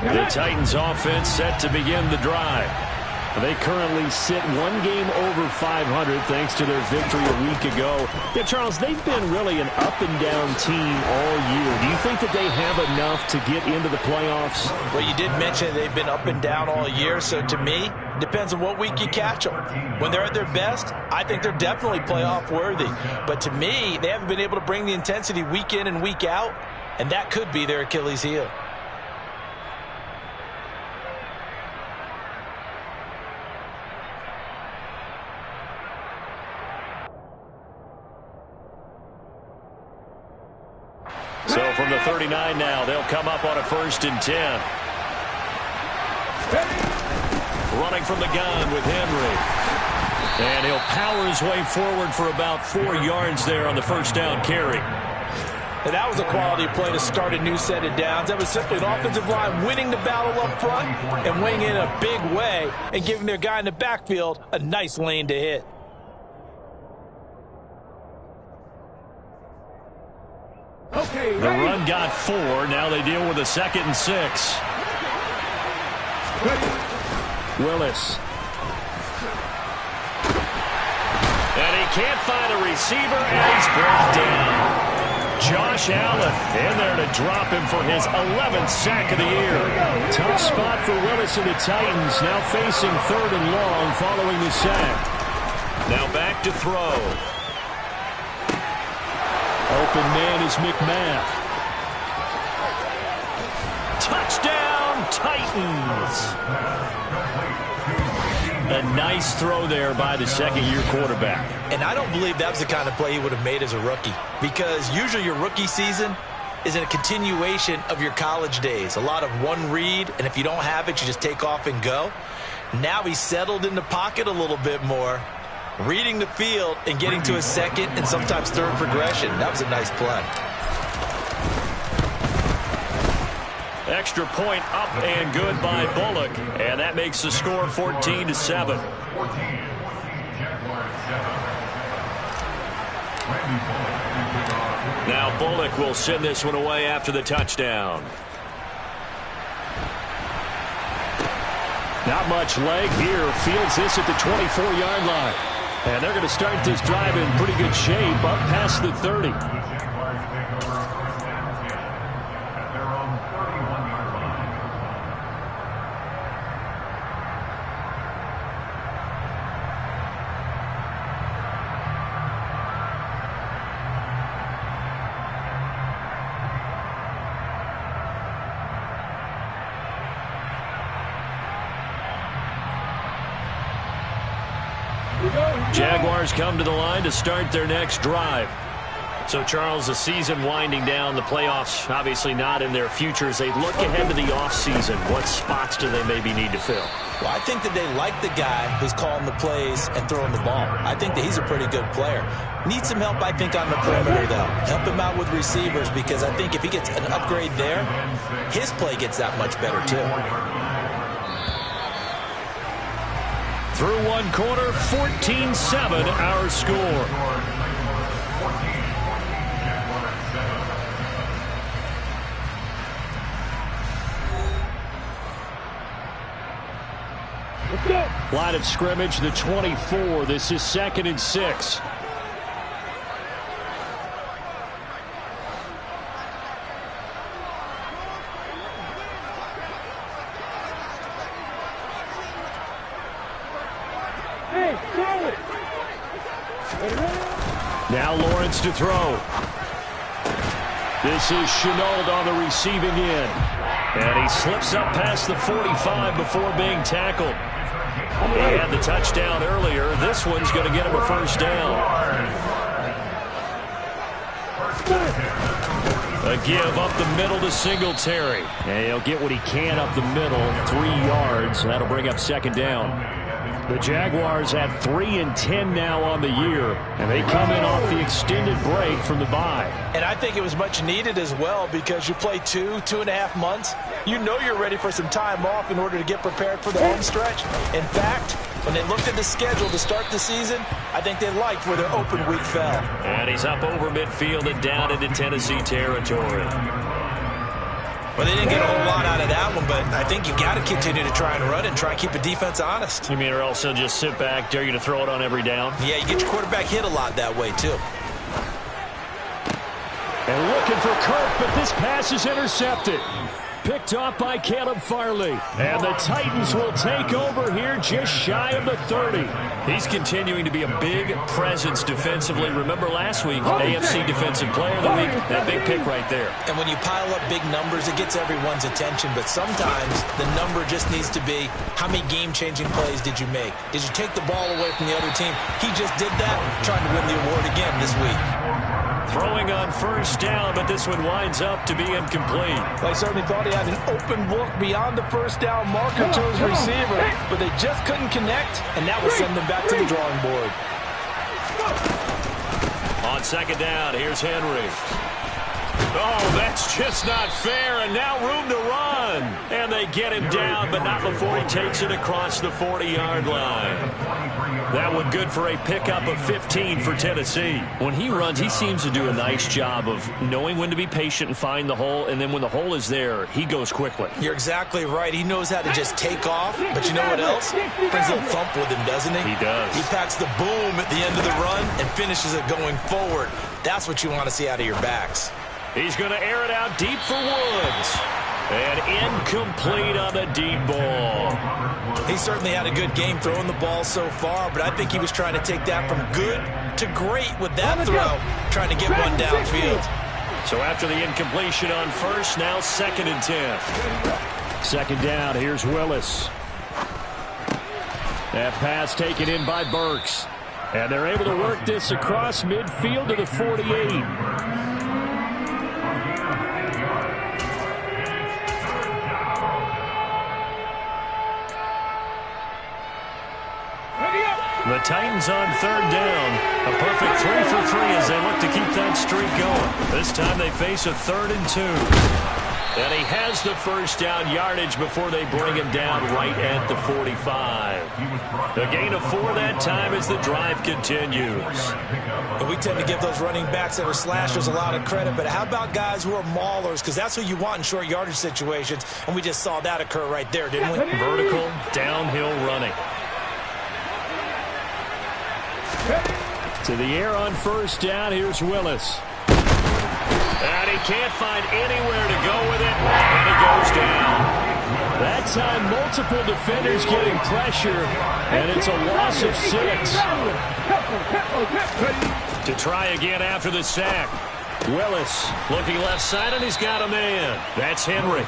The Titans offense set to begin the drive. They currently sit one game over 500 thanks to their victory a week ago. Yeah, Charles, they've been really an up-and-down team all year. Do you think that they have enough to get into the playoffs? Well, you did mention they've been up and down all year, so to me, it depends on what week you catch them. When they're at their best, I think they're definitely playoff worthy. But to me, they haven't been able to bring the intensity week in and week out, and that could be their Achilles heel. So from the 39 now, they'll come up on a 1st and 10. Running from the gun with Henry. And he'll power his way forward for about 4 yards there on the first down carry. And that was a quality play to start a new set of downs. That was simply an offensive line winning the battle up front and weighing in a big way and giving their guy in the backfield a nice lane to hit. The run got 4. Now they deal with a 2nd and 6. Willis. And he can't find a receiver, and he's brought down. Josh Allen in there to drop him for his 11th sack of the year. Tough spot for Willis and the Titans, now facing 3rd and long following the sack. Now back to throw. Open man is McMath. Touchdown, Titans. A nice throw there by the 2nd-year quarterback. And I don't believe that was the kind of play he would have made as a rookie, because usually your rookie season is a continuation of your college days. A lot of one read, and if you don't have it, you just take off and go. Now he's settled in the pocket a little bit more, reading the field and getting to a 2nd and sometimes 3rd progression. That was a nice play. Extra point up and good by Bullock. And that makes the score 14-7. Now Bullock will send this one away after the touchdown. Not much leg here. Fields this at the 24-yard line. And they're going to start this drive in pretty good shape up past the 30. Jaguars come to the line to start their next drive. So, Charles, the season winding down, the playoffs obviously not in their future. As they look ahead to the offseason, what spots do they maybe need to fill? Well, I think that they like the guy who's calling the plays and throwing the ball. I think that he's a pretty good player. Needs some help, I think, on the perimeter, though. Help him out with receivers, because I think if he gets an upgrade there, his play gets that much better, too. Through one quarter, 14-7 our score. Line of scrimmage, the 24. This is 2nd and 6. Now Lawrence to throw. This is Chenault on the receiving end. And he slips up past the 45 before being tackled. He had the touchdown earlier. This one's going to get him a first down. A give up the middle to Singletary. And he'll get what he can up the middle, 3 yards. That'll bring up 2nd down. The Jaguars have 3 and 10 now on the year, and they come in off the extended break from the bye. And I think it was much needed as well, because you play 2.5 months. You know you're ready for some time off in order to get prepared for the home stretch. In fact, when they looked at the schedule to start the season, I think they liked where their open week fell. And he's up over midfield and down into Tennessee territory. Well, they didn't get a whole lot out of that one, but point. I think you got to continue to try and run and try and keep the defense honest. You mean or else they'll just sit back, dare you to throw it on every down? Yeah, you get your quarterback hit a lot that way, too. And looking for Kirk, but this pass is intercepted. Picked off by Caleb Farley. And the Titans will take over here just shy of the 30. He's continuing to be a big presence defensively. Remember last week, AFC Defensive Player of the Week, that big pick right there. And when you pile up big numbers, it gets everyone's attention. But sometimes the number just needs to be, how many game-changing plays did you make? Did you take the ball away from the other team? He just did that, trying to win the award again this week. Throwing on first down, but this one winds up to be incomplete. Well, I certainly thought he had an open look beyond the first down marker to his receiver, but they just couldn't connect, and that will send them back to the drawing board. On second down, here's Henry. Oh, that's just not fair, and now room to run. And they get him down, but not before he takes it across the 40-yard line. That one good for a pickup of 15 for Tennessee. When he runs, he seems to do a nice job of knowing when to be patient and find the hole, and then when the hole is there, he goes quickly. You're exactly right. He knows how to just take off, but you know what else? Brings a little thump with him, doesn't he? He does. He packs the boom at the end of the run and finishes it going forward. That's what you want to see out of your backs. He's going to air it out deep for Woods. And incomplete on the deep ball. He certainly had a good game throwing the ball so far, but I think he was trying to take that from good to great with that throw, trying to get one downfield. So after the incompletion on first, now 2nd and 10. Second down, here's Willis. That pass taken in by Burks. And they're able to work this across midfield to the 48. The Titans on third down. A perfect 3 for 3 as they look to keep that streak going. This time they face a 3rd and 2. And he has the first down yardage before they bring him down right at the 45. A gain of 4 that time as the drive continues. And we tend to give those running backs that are slashers a lot of credit, but how about guys who are maulers? Because that's who you want in short yardage situations, and we just saw that occur right there, didn't we? Vertical, downhill running. To the air on first down, here's Willis. And he can't find anywhere to go with it, and he goes down. That time, multiple defenders getting pressure, and it's a loss of 6. To try again after the sack. Willis looking left side, and he's got a man. That's Henry.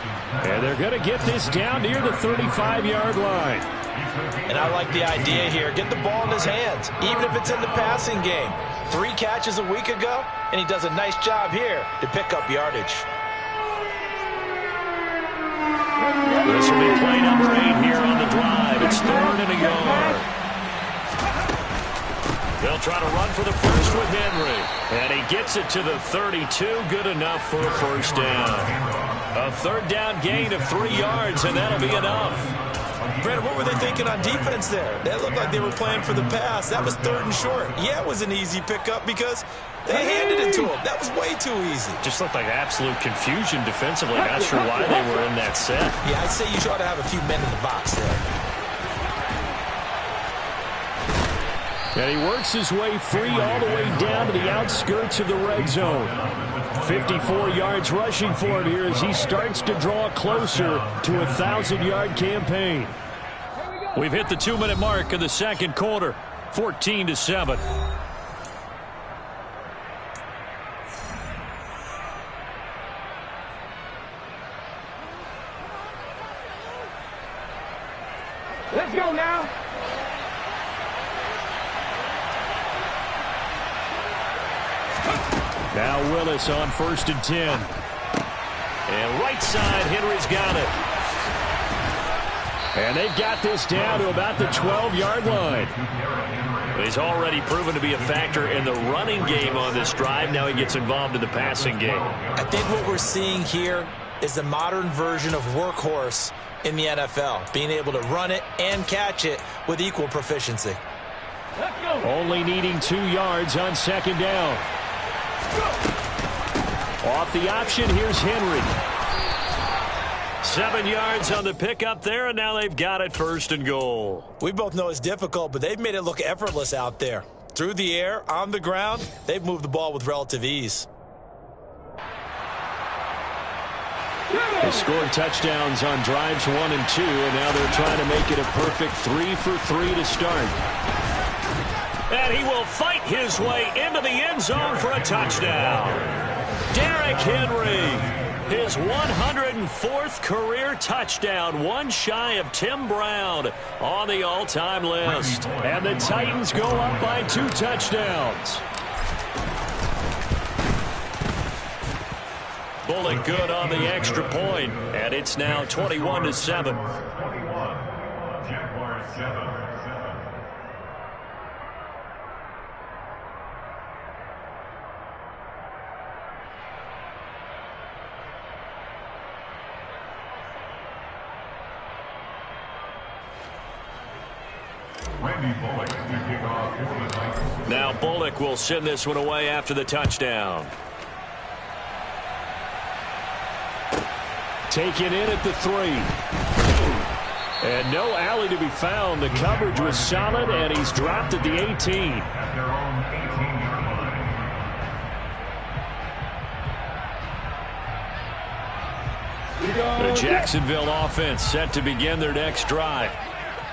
And they're going to get this down near the 35-yard line. And I like the idea here. Get the ball in his hands, even if it's in the passing game. 3 catches a week ago, and he does a nice job here to pick up yardage. This will be play number 8 here on the drive. It's 3rd and a yard. They'll try to run for the first with Henry. And he gets it to the 32. Good enough for a first down. A 3rd down gain of 3 yards, and that'll be enough. Brandon, what were they thinking on defense there? That looked like they were playing for the pass. That was 3rd and short. Yeah, it was an easy pickup because they handed it to him. That was way too easy. Just looked like absolute confusion defensively. Not sure why they were in that set. Yeah, I'd say you ought to have a few men in the box there. And he works his way free all the way down to the outskirts of the red zone. 54 yards rushing for him here as he starts to draw closer to a 1,000-yard campaign. We've hit the 2-minute mark of the second quarter, 14-7. Let's go now. Now Willis on 1st and 10. And right side, Henry's got it. And they've got this down to about the 12-yard line. He's already proven to be a factor in the running game on this drive. Now he gets involved in the passing game. I think what we're seeing here is the modern version of workhorse in the NFL, being able to run it and catch it with equal proficiency. Only needing 2 yards on 2nd down. Off the option, here's Henry. 7 yards on the pickup there, and now they've got it 1st and goal. We both know it's difficult, but they've made it look effortless out there. Through the air, on the ground, they've moved the ball with relative ease. They scored touchdowns on drives 1 and 2, and now they're trying to make it a perfect 3 for 3 to start. And he will fight his way into the end zone for a touchdown. Derrick Henry, his 104th career touchdown, one shy of Tim Brown on the all-time list. And the Titans go up by 2 touchdowns. Bullock good on the extra point, and it's now 21-7. Now Bullock will send this one away after the touchdown. Taken in at the 3. And no alley to be found. The coverage was solid, and he's dropped at the 18. The Jacksonville offense set to begin their next drive.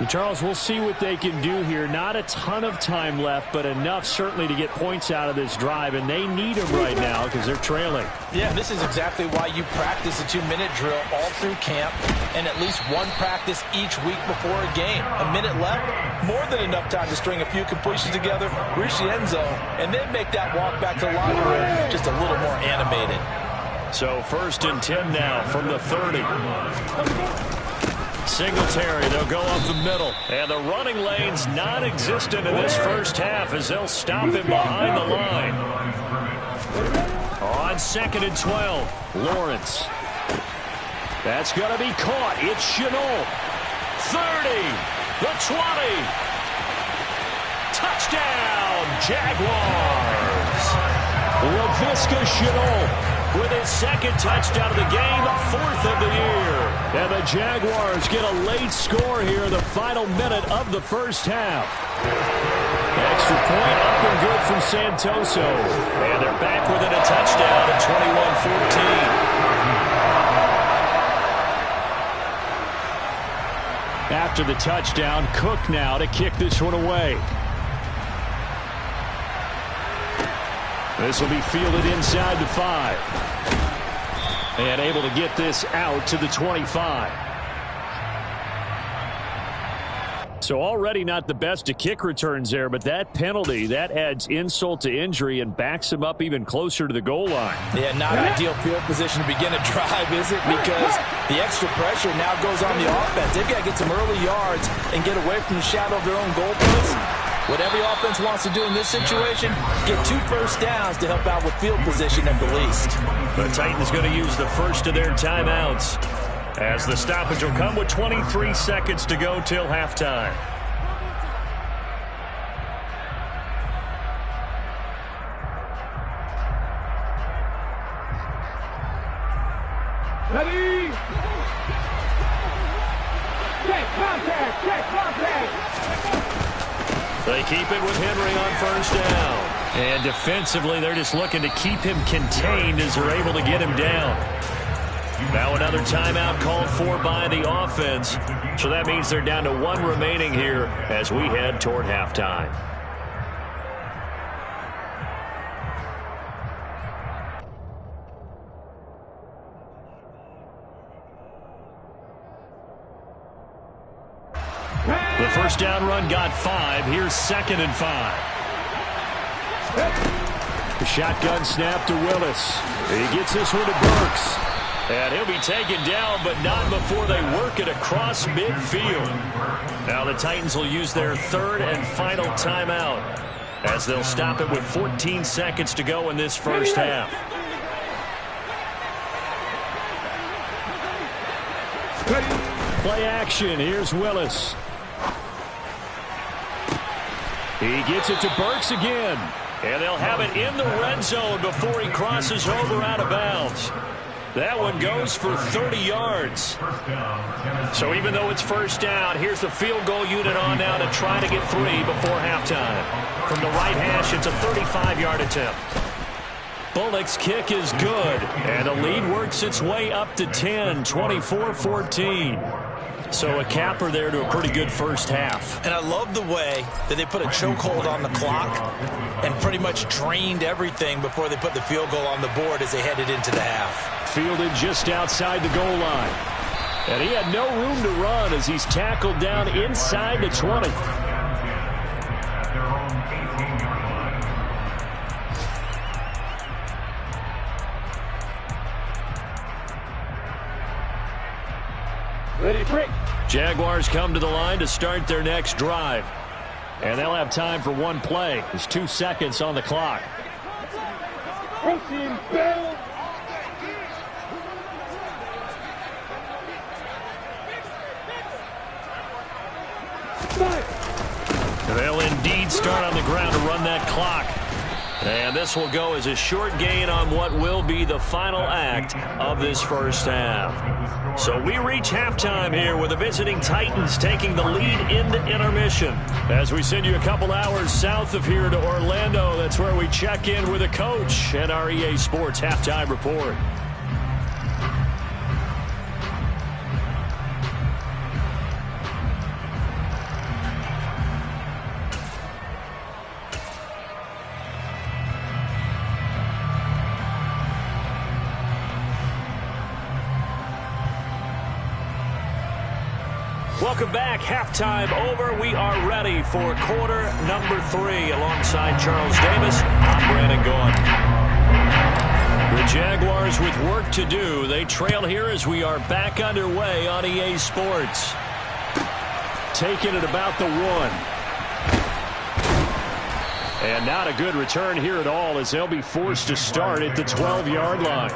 Charles, we'll see what they can do here. Not a ton of time left, but enough certainly to get points out of this drive, and they need them right now because they're trailing. Yeah, this is exactly why you practice a 2-minute drill all through camp and at least one practice each week before a game. A minute left, more than enough time to string a few completions together, reach the end zone, and then make that walk back to the locker room just a little more animated. So 1st and 10 now from the 30. Singletary, they'll go up the middle. And the running lane's non-existent in this first half as they'll stop him behind the line. On 2nd and 12, Lawrence. That's going to be caught. It's Chenault. 30, the 20. Touchdown, Jaguars. Laviska Chenault with his 2nd touchdown of the game, 4th of the year. And the Jaguars get a late score here in the final minute of the first half. Extra point up and good from Santoso. And they're back within a touchdown at 21-14. After the touchdown, Cook now to kick this one away. This will be fielded inside the 5. And able to get this out to the 25. So already not the best of kick returns there, but that penalty, that adds insult to injury and backs him up even closer to the goal line. Yeah, not ideal field position to begin a drive, is it? Because the extra pressure now goes on the offense. They've got to get some early yards and get away from the shadow of their own goal post. What every offense wants to do in this situation, get 2 first downs to help out with field position at the least. The Titans going to use the first of their timeouts as the stoppage will come with 23 seconds to go till halftime. Ready? Check contact! Check contact! They keep it with Henry on 1st down. And defensively, they're just looking to keep him contained as they're able to get him down. Now another timeout called for by the offense. So that means they're down to 1 remaining here as we head toward halftime. The first down run got 5. Here's 2nd and 5. The shotgun snap to Willis. He gets this one to Burks. And he'll be taken down, but not before they work it across midfield. Now the Titans will use their 3rd and final timeout as they'll stop it with 14 seconds to go in this first half. Play action. Here's Willis. He gets it to Burks again. And they'll have it in the red zone before he crosses over out of bounds. That one goes for 30 yards. So even though it's first down, here's the field goal unit on now to try to get 3 before halftime. From the right hash, it's a 35-yard attempt. Bullock's kick is good, and the lead works its way up to 10, 24-14. So a capper there to a pretty good first half. And I love the way that they put a chokehold on the clock and pretty much drained everything before they put the field goal on the board as they headed into the half. Fielded just outside the goal line. And he had no room to run as he's tackled down inside the 20. Ready, break. Jaguars come to the line to start their next drive. And they'll have time for one play. There's 2 seconds on the clock. Proceed, Bell. They'll indeed start on the ground to run that clock. And this will go as a short gain on what will be the final act of this first half. So we reach halftime here with the visiting Titans taking the lead into intermission. As we send you a couple hours south of here to Orlando, that's where we check in with a coach at our EA Sports Halftime Report. Welcome back. Halftime over. We are ready for quarter number 3. Alongside Charles Davis, I'm Brandon Gaughan. The Jaguars with work to do. They trail here as we are back underway on EA Sports. Taking it about the 1. And not a good return here at all as they'll be forced to start at the 12-yard line.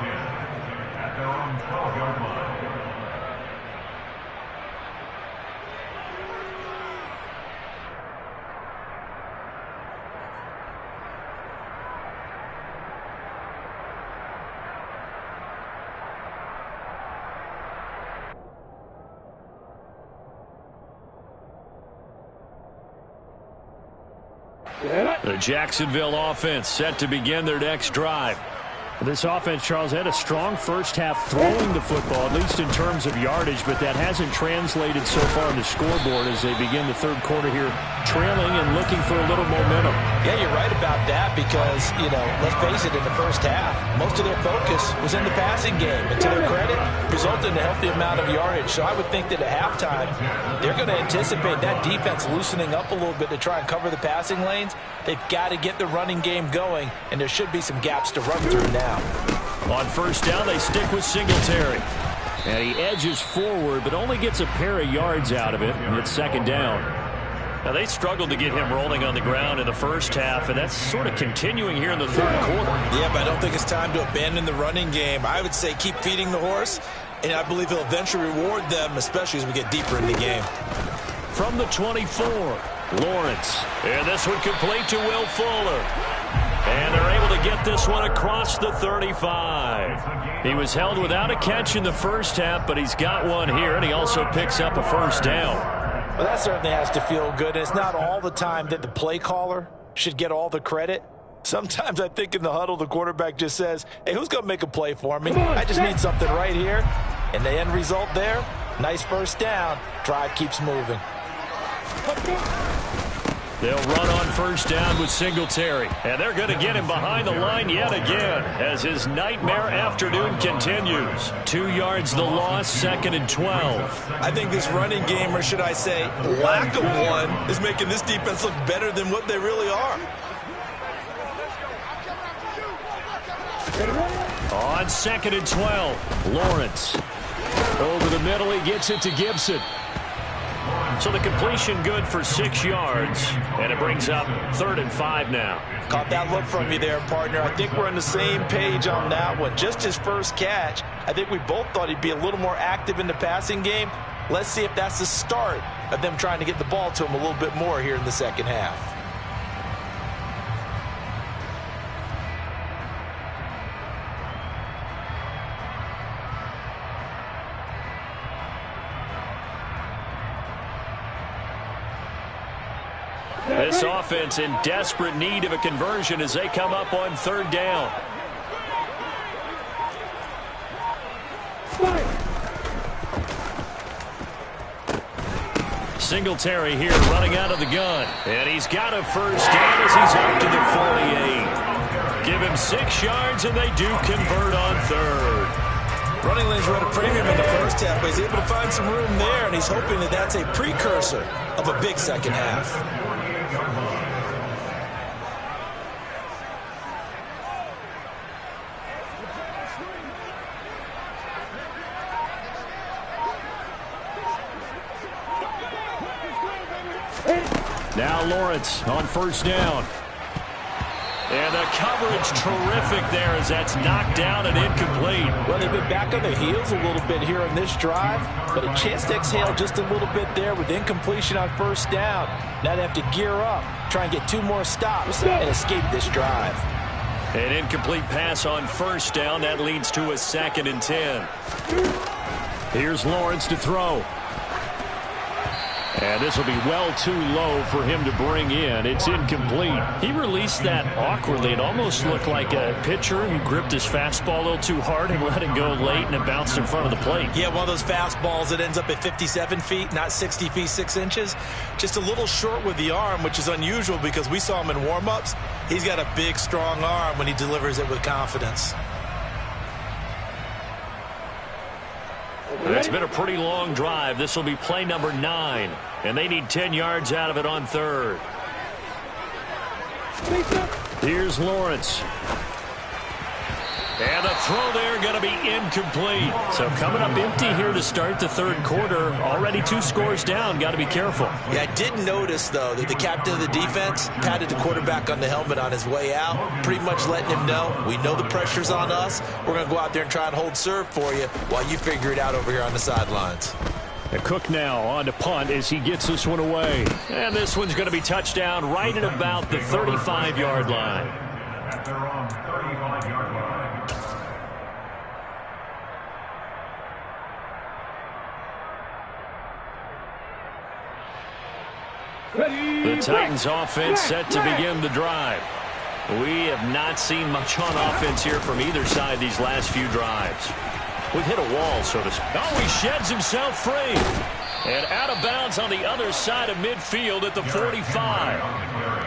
The Jacksonville offense set to begin their next drive. This offense, Charles, had a strong first half throwing the football, at least in terms of yardage, but that hasn't translated so far on the scoreboard as they begin the third quarter here, trailing and looking for a little momentum. Yeah, you're right about that because, let's face it, in the first half, most of their focus was in the passing game. And to their credit, resulted in a healthy amount of yardage. So I would think that at halftime, they're going to anticipate that defense loosening up a little bit to try and cover the passing lanes. They've got to get the running game going, and there should be some gaps to run through now. On first down, they stick with Singletary. And he edges forward, but only gets a pair of yards out of it, and it's second down. Now, they struggled to get him rolling on the ground in the first half, and that's sort of continuing here in the third quarter. Yeah, but I don't think it's time to abandon the running game. I would say keep feeding the horse, and I believe he'll eventually reward them, especially as we get deeper in the game. From the 24, Lawrence. And this one complete to Will Fuller. And they're able to get this one across the 35. He was held without a catch in the first half, but he's got one here, and he also picks up a first down. Well, that certainly has to feel good. And it's not all the time that the play caller should get all the credit. Sometimes I think in the huddle, the quarterback just says, hey, who's going to make a play for me? I just need something right here. And the end result there, nice first down. Drive keeps moving. They'll run on first down with Singletary. And they're going to get him behind the line yet again as his nightmare afternoon continues. 2 yards the loss, second and 12. I think this running game, or should I say lack of one, is making this defense look better than what they really are. On second and 12, Lawrence. Over the middle, he gets it to Gibson. So the completion good for 6 yards, and it brings up 3rd and 5 now. Caught that look from you there, partner. I think we're on the same page on that one. Just his first catch, I think we both thought he'd be a little more active in the passing game. Let's see if that's the start of them trying to get the ball to him a little bit more here in the second half. This offense in desperate need of a conversion as they come up on third down. Singletary here running out of the gun. And he's got a first down as he's up to the 48. Give him 6 yards and they do convert on third. Running lanes were at a premium in the first half, but he's able to find some room there, and he's hoping that that's a precursor of a big second half. Now Lawrence on first down. And the coverage terrific there as that's knocked down and incomplete. Well, they've been back on their heels a little bit here in this drive, but a chance to exhale just a little bit there with incompletion on first down. Now they have to gear up, try and get 2 more stops, and escape this drive. An incomplete pass on first down. That leads to a 2nd and 10. Here's Lawrence to throw. And this will be well too low for him to bring in. It's incomplete. He released that awkwardly. It almost looked like a pitcher who gripped his fastball a little too hard and let it go late, and it bounced in front of the plate. Yeah, one of those fastballs that ends up at 57 feet, not 60 feet, 6 inches. Just a little short with the arm, which is unusual because we saw him in warm-ups. He's got a big, strong arm when he delivers it with confidence. It's been a pretty long drive. This will be play number 9, and they need 10 yards out of it on third. Here's Lawrence. And the throw there going to be incomplete. So coming up empty here to start the third quarter. Already 2 scores down. Got to be careful. Yeah, I did notice, though, that the captain of the defense patted the quarterback on the helmet on his way out, pretty much letting him know, we know the pressure's on us. We're going to go out there and try and hold serve for you while you figure it out over here on the sidelines. And Cook now on to punt as he gets this one away. And this one's going to be touchdown right at about the 35-yard line. At their own 35-yard line. The Titans offense set to begin the drive. We have not seen much on offense here from either side these last few drives. We've hit a wall, so to speak. Oh, he sheds himself free. And out of bounds on the other side of midfield at the 45.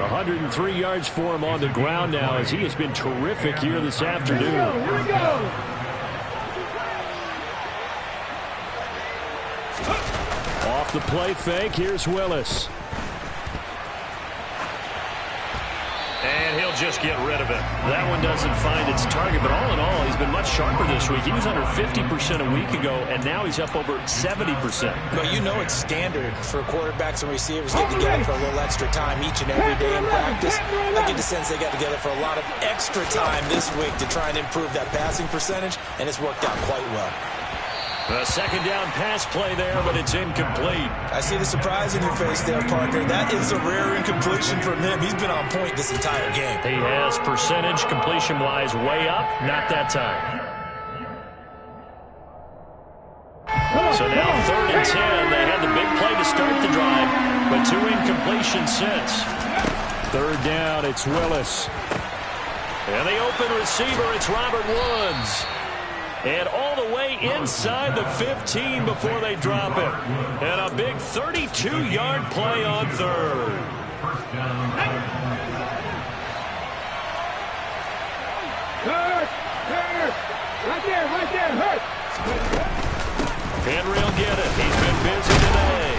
103 yards for him on the ground now as he has been terrific here this afternoon. Here we go. Off the play fake, here's Willis. And he'll just get rid of it. That one doesn't find its target, but all in all, he's been much sharper this week. He was under 50% a week ago, and now he's up over 70%. Well, you know it's standard for quarterbacks and receivers get together for a little extra time each and every day in practice. I get the sense they got together for a lot of extra time this week to try and improve that passing percentage, and it's worked out quite well. A second down pass play there, but it's incomplete. I see the surprise in your face there, Parker. That is a rare incompletion from him. He's been on point this entire game. He has percentage completion-wise way up, not that time. So now 3rd and 10. They had the big play to start the drive, but 2 incompletions since. 3rd down, it's Willis. And the open receiver, it's Robert Woods. And all the way inside the 15 before they drop it. And a big 32-yard play on third. Hurt. Right there, hurt. Henry will get it. He's been busy today.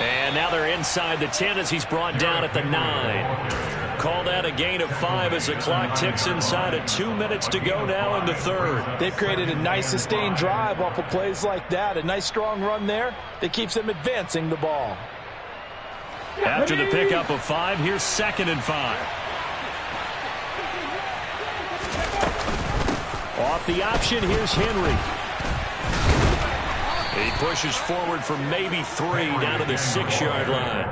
And now they're inside the 10 as he's brought down at the 9. Call that a gain of 5 as the clock ticks inside of 2 minutes to go now in the third. They've created a nice sustained drive off of plays like that. A nice strong run there that keeps them advancing the ball. After the pickup of 5, here's 2nd and 5. Off the option, here's Henry. He pushes forward for maybe 3 down to the 6-yard line.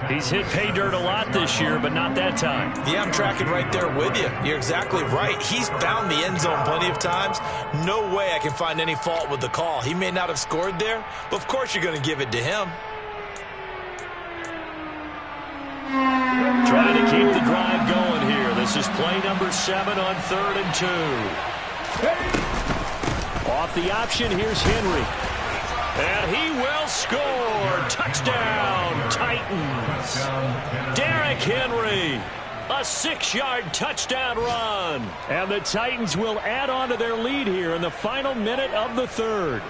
He's hit pay dirt a lot this year, but not that time. Yeah, I'm tracking right there with you. You're exactly right. He's found the end zone plenty of times. No way I can find any fault with the call. He may not have scored there, but of course you're going to give it to him. keep the drive going here. This is play number 7 on 3rd and 2. Off the option, here's Henry. And he will score. Touchdown, Titans. Derrick Henry. A 6-yard touchdown run. And the Titans will add on to their lead here in the final minute of the 3rd.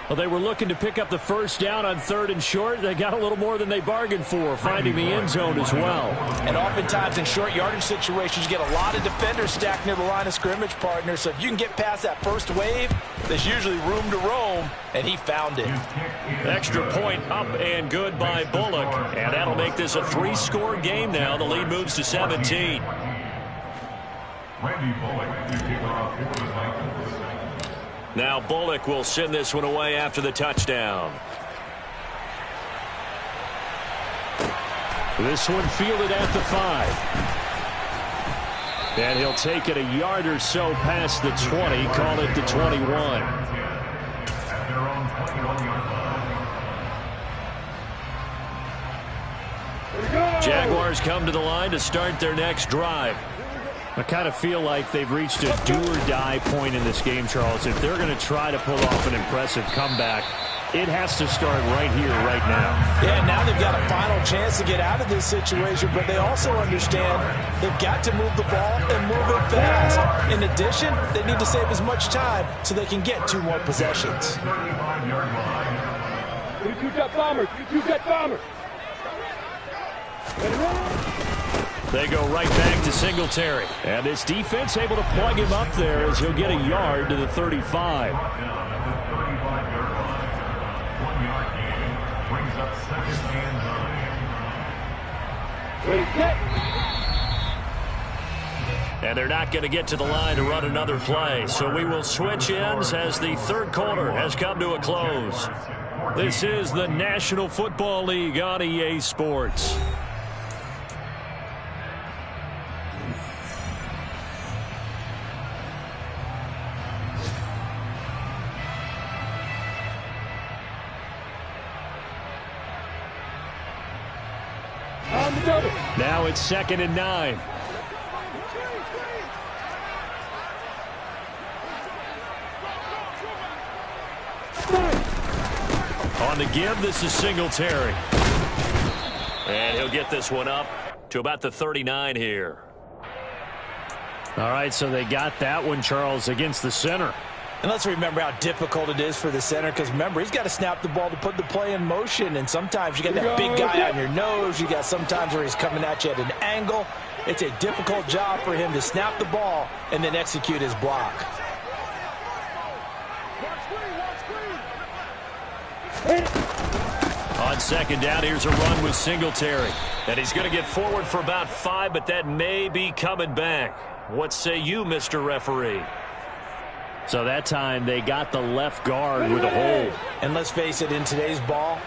Well, they were looking to pick up the first down on 3rd and short. They got a little more than they bargained for, finding the end zone as well. And oftentimes in short yardage situations, you get a lot of defenders stacked near the line of scrimmage, partner. So if you can get past that first wave, there's usually room to roam, and he found it. Extra point up and good by Bullock. And that'll make this a 3-score game now. The lead moves to 17. Randy Bullock to kick off for the Vikings. Now Bullock will send this one away after the touchdown. This one fielded at the 5. And he'll take it a yard or so past the 20, call it the 21. At their own 21-yard line. Jaguars come to the line to start their next drive. I kind of feel like they've reached a do-or-die point in this game, Charles. If they're going to try to pull off an impressive comeback, it has to start right here, right now. Yeah, now they've got a final chance to get out of this situation, but they also understand they've got to move the ball and move it fast. In addition, they need to save as much time so they can get 2 more possessions. 35-yard line. You two got bombers. You two got bombers. They go right back to Singletary. And this defense able to plug him up there as he'll get a yard to the 35. Down at the 35-yard line. 1-yard gain brings up 2nd and 9. And they're not going to get to the line to run another play. So we will switch ends as the 3rd quarter has come to a close. This is the National Football League on EA Sports. Now it's 2nd and 9. On the give, this is Singletary. And he'll get this one up to about the 39 here. All right, so they got that one, Charles, against the center. And let's remember how difficult it is for the center, because remember, he's got to snap the ball to put the play in motion, and sometimes you got that big guy on your nose. You got sometimes where he's coming at you at an angle. It's a difficult job for him to snap the ball and then execute his block. On 2nd down, here's a run with Singletary. And he's going to get forward for about 5, but that may be coming back. What say you, Mr. Referee? So that time they got the left guard with a hold. And let's face it, in today's ball,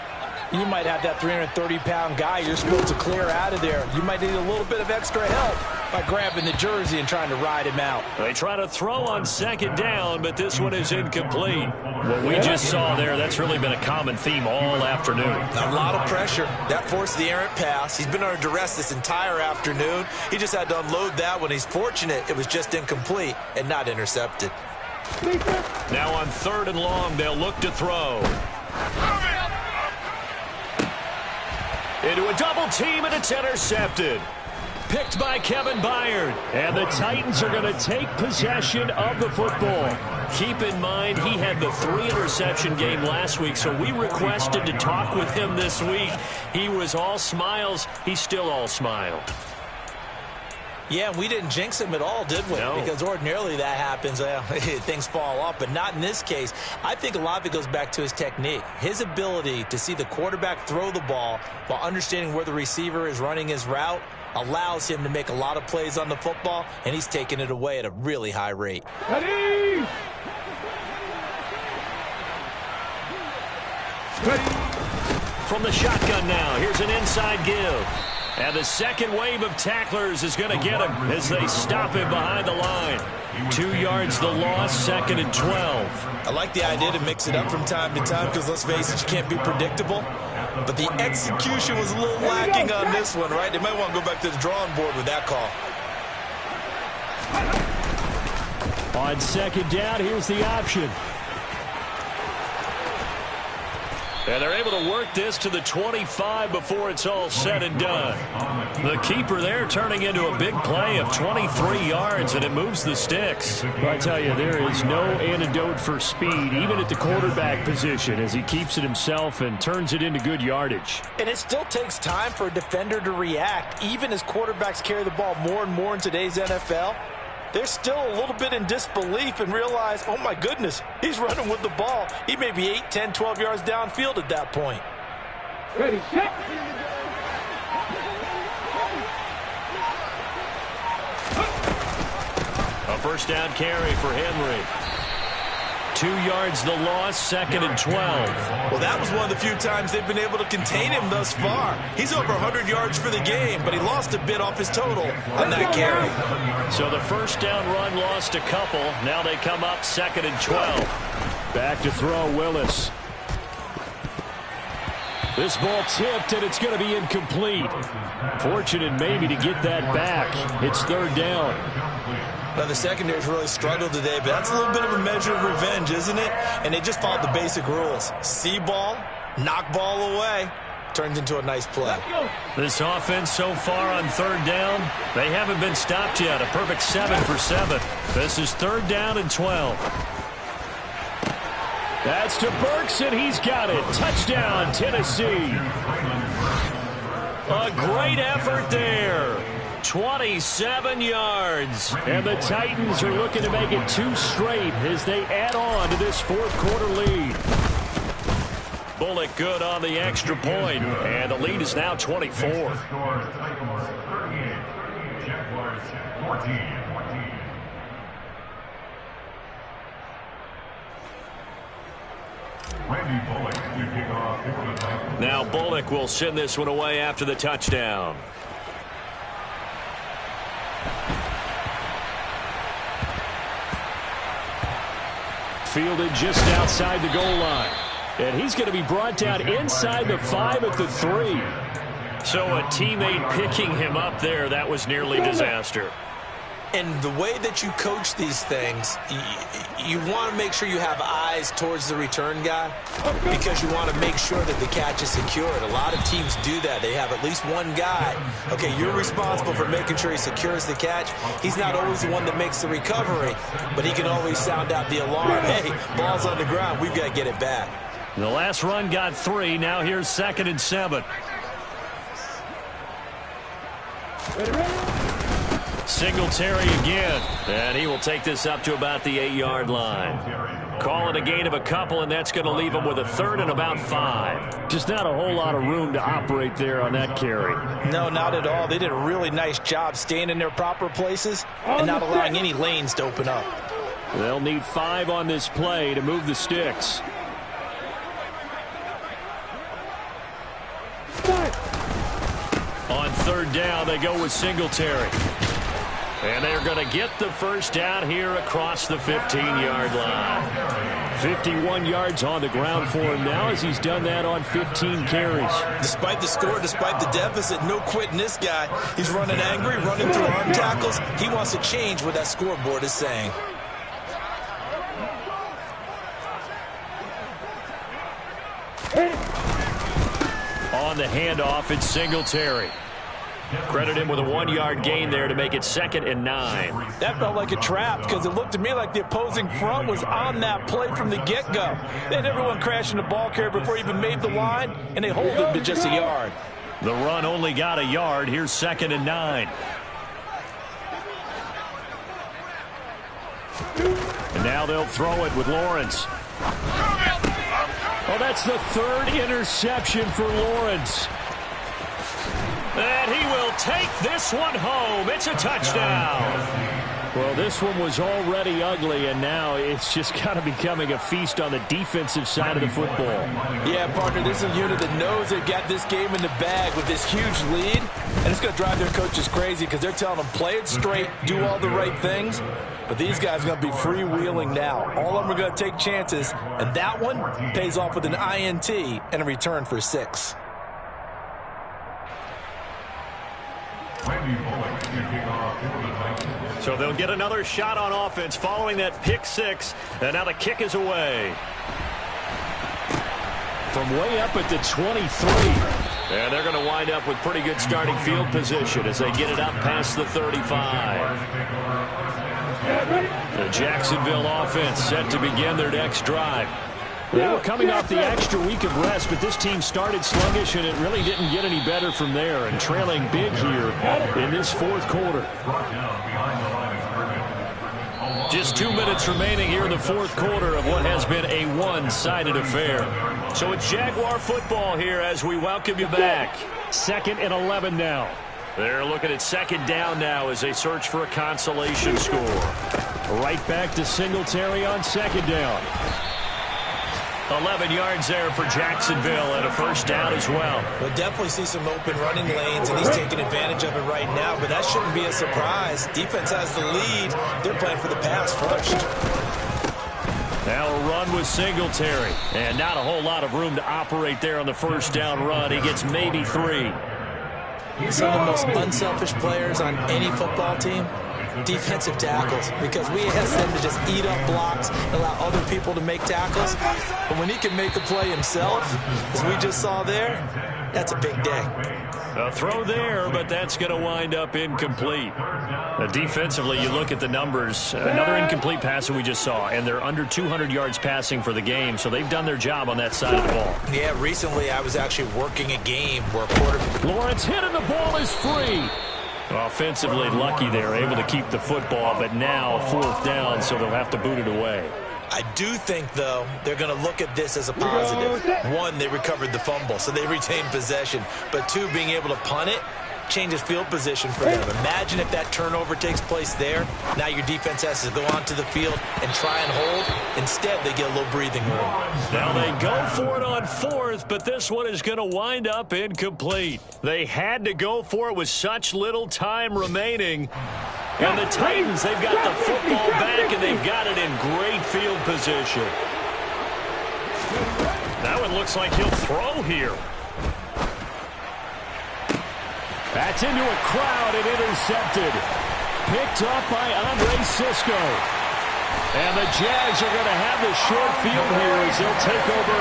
you might have that 330-pound guy you're supposed to clear out of there. You might need a little bit of extra help by grabbing the jersey and trying to ride him out. They try to throw on 2nd down, but this one is incomplete. What we just saw there, that's really been a common theme all afternoon. A lot of pressure. That forced the errant pass. He's been under duress this entire afternoon. He just had to unload that one. He's fortunate it was just incomplete and not intercepted. Now on 3rd and long, they'll look to throw. Into a double team, and it's intercepted. Picked by Kevin Byard. And the Titans are going to take possession of the football. Keep in mind, he had the 3-interception game last week, so we requested to talk with him this week. He was all smiles. He's still all smile. Yeah, we didn't jinx him at all, did we? No. Because ordinarily that happens. Things fall off, but not in this case. I think a lot of it goes back to his technique. His ability to see the quarterback throw the ball while understanding where the receiver is running his route allows him to make a lot of plays on the football, and he's taking it away at a really high rate. Ready! From the shotgun now, here's an inside give. And the second wave of tacklers is going to get him as they stop him behind the line. 2 yards the loss, 2nd and 12. I like the idea to mix it up from time to time because, let's face it, you can't be predictable. But the execution was a little lacking on this one, right? They might want to go back to the drawing board with that call. On 2nd down, here's the option. And they're able to work this to the 25 before it's all said and done. The keeper there turning into a big play of 23 yards, and it moves the sticks. I tell you, there is no antidote for speed, even at the quarterback position, as he keeps it himself and turns it into good yardage. And it still takes time for a defender to react, even as quarterbacks carry the ball more and more in today's NFL. They're still a little bit in disbelief and realize, oh my goodness, he's running with the ball. He may be 8, 10, 12 yards downfield at that point. Ready, set. A first down carry for Henry. 2 yards the loss, 2nd and 12. Well, that was one of the few times they've been able to contain him thus far. He's over 100 yards for the game, but he lost a bit off his total on that carry. So the first down run lost a couple. Now they come up 2nd and 12. Back to throw, Willis. This ball tipped, and it's going to be incomplete. Fortunate maybe to get that back. It's 3rd down. Now, the secondary's really struggled today, but that's a little bit of a measure of revenge, isn't it? And they just followed the basic rules. See ball, knock ball away. Turns into a nice play. This offense so far on 3rd down, they haven't been stopped yet. A perfect 7 for 7. This is 3rd down and 12. That's to Burks, and he's got it. Touchdown, Tennessee. A great effort there. 27 yards. And the Titans are looking to make it 2 straight as they add on to this 4th quarter lead. Bullock good on the extra point, and the lead is now 24. Now Bullock will send this one away after the touchdown. Fielded just outside the goal line. And he's going to be brought down inside the 5 at the 3. So a teammate picking him up there, that was nearly disaster. And the way that you coach these things, you want to make sure you have eyes towards the return guy because you want to make sure that the catch is secured. A lot of teams do that. They have at least one guy. Okay, you're responsible for making sure he secures the catch. He's not always the one that makes the recovery, but he can always sound out the alarm. Hey, ball's on the ground. We've got to get it back. The last run got 3. Now here's 2nd and 7. Singletary again, and he will take this up to about the 8-yard line. Call it a gain of a couple, and that's going to leave him with a 3rd and about 5. Just not a whole lot of room to operate there on that carry. No, not at all. They did a really nice job staying in their proper places and not allowing any lanes to open up. They'll need 5 on this play to move the sticks. On 3rd down, they go with Singletary. And they're going to get the first down here across the 15-yard line. 51 yards on the ground for him now as he's done that on 15 carries. Despite the score, despite the deficit, no quitting this guy. He's running angry, running through arm tackles. He wants to change what that scoreboard is saying. On the handoff, it's Singletary. Credit him with a 1-yard gain there to make it 2nd and 9. That felt like a trap because it looked to me like the opposing front was on that play from the get-go. They had everyone crashing the ball carrier before he even made the line, and they hold him to just a yard. The run only got a yard. Here's 2nd and 9. And now they'll throw it with Lawrence. Oh, that's the 3rd interception for Lawrence. And he will take this one home. It's a touchdown. Well, this one was already ugly, and now it's just kind of becoming a feast on the defensive side of the football. Yeah, partner, this is a unit that knows they've got this game in the bag with this huge lead, and it's going to drive their coaches crazy because they're telling them play it straight, do all the right things, but these guys are going to be freewheeling now. All of them are going to take chances, and that one pays off with an INT and a return for 6. So they'll get another shot on offense following that pick 6, and now the kick is away. From way up at the 23. And they're going to wind up with pretty good starting field position as they get it up past the 35. The Jacksonville offense set to begin their next drive. They were coming off the extra week of rest, but this team started sluggish, and it really didn't get any better from there, and trailing big here in this fourth quarter. Just 2 minutes remaining here in the fourth quarter of what has been a one-sided affair. So it's Jaguar football here as we welcome you back. 2nd and 11 now. They're looking at second down now as they search for a consolation score. Right back to Singletary on second down. 11 yards there for Jacksonville and a first down as well. We'll definitely see some open running lanes, and he's taking advantage of it right now, but that shouldn't be a surprise. Defense has the lead. They're playing for the pass first. Now a run with Singletary, and not a whole lot of room to operate there on the first down run. He gets maybe 3. Some of the most unselfish players on any football team, defensive tackles, because we ask them to just eat up blocks and allow other people to make tackles. But when he can make a play himself, as we just saw there, that's a big day. A throw there, but that's going to wind up incomplete. Defensively, you look at the numbers. Another incomplete pass that we just saw, and they're under 200 yards passing for the game, so they've done their job on that side of the ball. Yeah, recently I was actually working a game where a quarterback... Lawrence hit and the ball is free. Offensively lucky they're able to keep the football, but now fourth down, so they'll have to boot it away. I do think, though, they're going to look at this as a positive. 1, they recovered the fumble, so they retained possession. But 2, being able to punt it changes field position for them. Imagine if that turnover takes place there. Now your defense has to go onto the field and try and hold. Instead, they get a little breathing room. Now they go for it on fourth, but this one is going to wind up incomplete. They had to go for it with such little time remaining. And the Titans, they've got the football back, and they've got it in great field position. That one looks like he'll throw here. That's into a crowd and intercepted. Picked up by Andre Sisco. And the Jags are going to have the short field here as they'll take over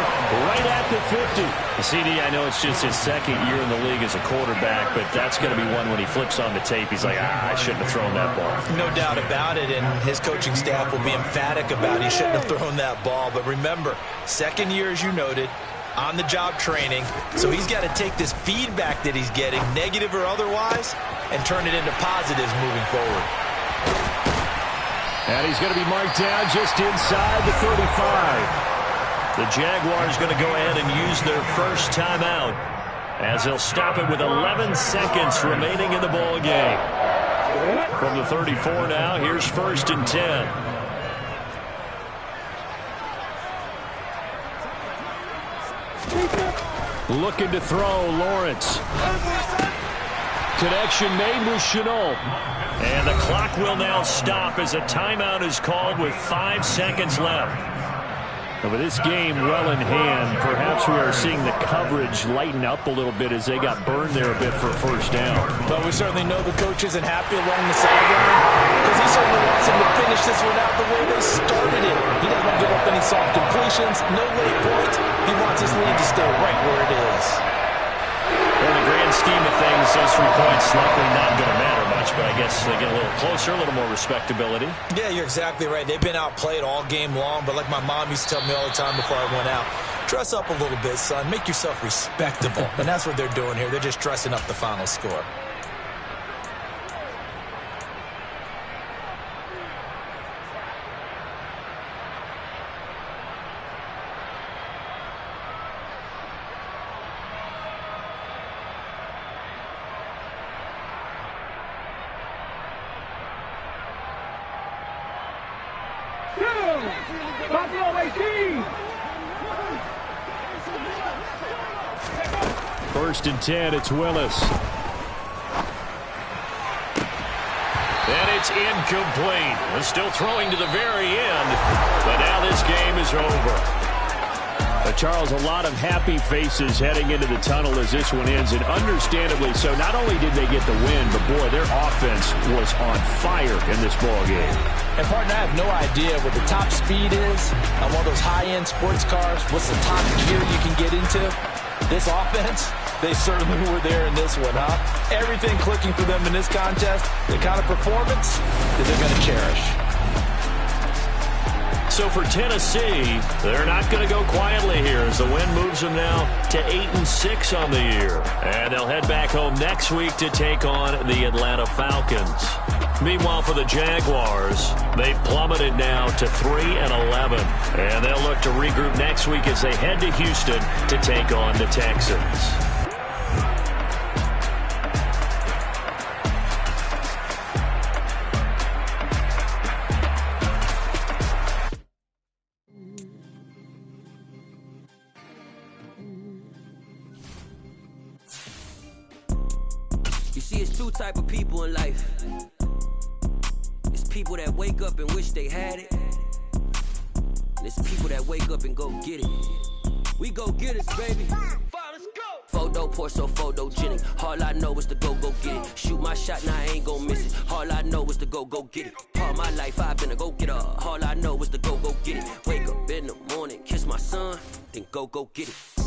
right at the 50. CD, I know it's just his second year in the league as a quarterback, but that's going to be one when he flips on the tape. He's like, I shouldn't have thrown that ball. No doubt about it, and his coaching staff will be emphatic about he shouldn't have thrown that ball. But remember, second year, as you noted, on-the-job training, so he's got to take this feedback that he's getting, negative or otherwise, and turn it into positives moving forward. And he's going to be marked down just inside the 35. The Jaguars going to go ahead and use their first timeout as they'll stop it with 11 seconds remaining in the ball game. From the 34 now, here's 1st and 10. Looking to throw, Lawrence. Connection made with Chenault. And the clock will now stop as a timeout is called with 5 seconds left. And with this game well in hand, perhaps we are seeing the coverage lighten up a little bit as they got burned there a bit for a first down. But we certainly know the coach isn't happy along the sideline because he certainly wants them to finish this one out the way they started it. He doesn't want to give up any soft completions, no late points. He wants his lead to stay right where it is. Well, in the grand scheme of things, those 3 points likely not going to matter much, but I guess they get a little closer, a little more respectability. Yeah, you're exactly right. They've been outplayed all game long, but like my mom used to tell me all the time before I went out, dress up a little bit, son. Make yourself respectable. And that's what they're doing here. They're just dressing up the final score. Lombardi Y2. 1st and 10, it's Willis. And it's incomplete. We're still throwing to the very end, but now this game is over. Charles, a lot of happy faces heading into the tunnel as this one ends, and understandably so. Not only did they get the win, but boy, their offense was on fire in this ball game. And partner, I have no idea what the top speed is on one of those high-end sports cars. What's the top gear you can get into? This offense, they certainly were there in this one, huh? Everything clicking for them in this contest, the kind of performance that they're going to cherish. So for Tennessee, they're not going to go quietly here as the win moves them now to 8-6 on the year. And they'll head back home next week to take on the Atlanta Falcons. Meanwhile, for the Jaguars, they plummeted now to 3-11. And they'll look to regroup next week as they head to Houston to take on the Texans. You see, it's two type of people in life. It's people that wake up and wish they had it. And it's people that wake up and go get it. We go get it, baby. Let's go. Photo pour so photogenic. All I know is to go get it. Shoot my shot, now I ain't gon' miss it. All I know is to go get it. All my life I've been a go-getter. All I know is to go get it. Wake up in the morning, kiss my son, then go get it.